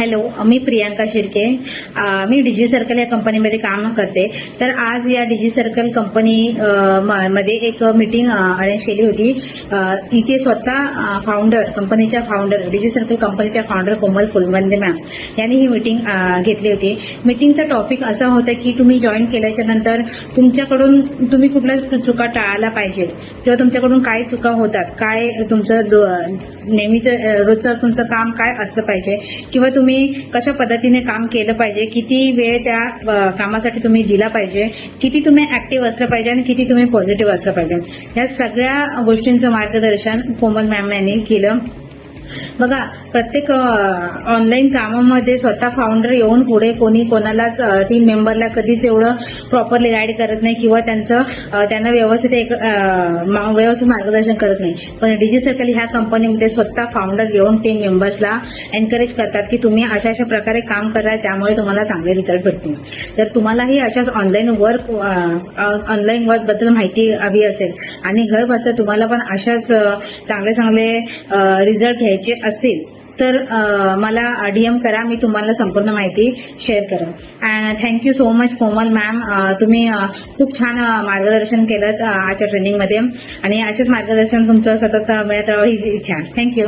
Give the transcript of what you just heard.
Hello, मी प्रियांका शिर्के. मी डिजी circle या कंपनीमध्ये काम करते. तर आज या डिजी सर्कल कंपनी मध्ये एक मीटिंग अरेंज केली होती. इथे स्वतः कंपनीच्या फाउंडर डिजी सर्कल कंपनीच्या फाउंडर कोमल फुलवंदे मॅम यांनी ही मीटिंग घेतली होती. मीटिंगचा टॉपिक असा होता की तुम्ही जॉईन केल्याच्या नंतर तुमच्याकडून तुम्ही कुठल्या चुका टाळायला पाहिजे किंवा तुमच्याकडून काय चुका होतात, काय तुमचं नेहमीचं रोजचं तुमचं काम काय असलं पाहिजे किंवा तुम्ही कशा पद्धतीने काम केलं पाहिजे, किती वेळ त्या कामासाठी तुम्ही दिला पाहिजे, किती तुम्ही ऍक्टिव्ह असलं पाहिजे आणि किती तुम्ही पॉझिटिव्ह असलं पाहिजे, या सगळ्या गोष्टींचं मार्गदर्शन कोमल मॅम यांनी केलं. बघा, प्रत्येक ऑनलाईन कामामध्ये स्वतः फाउंडर येऊन पुढे कोणी कोणालाच टीम मेंबरला कधीच एवढं प्रॉपरली गाईड करत नाही किंवा त्यांना व्यवस्थित मार्गदर्शन करत नाही. पण डिजी सर्कल ह्या कंपनीमध्ये स्वतः फाउंडर येऊन टीम मेंबर्सला एनकरेज करतात की तुम्ही अशा प्रकारे काम करा, त्यामुळे तुम्हाला चांगले रिझल्ट भेटतील. तर तुम्हालाही अशाच ऑनलाईन वर्क बद्दल माहिती हवी असेल आणि घर बसल्या तुम्हाला पण अशाच चांगले रिझल्ट घ्यायचे असतील तर मला डीएम करा, मी तुम्हाला संपूर्ण माहिती शेअर करेन. And thank you so much Komal ma'am, तुम्ही खूप छान मार्गदर्शन केलं आजच्या ट्रेनिंगमध्ये आणि असेच मार्गदर्शन तुमचं सतत मिळत राहावं ही इच्छा. थँक्यू.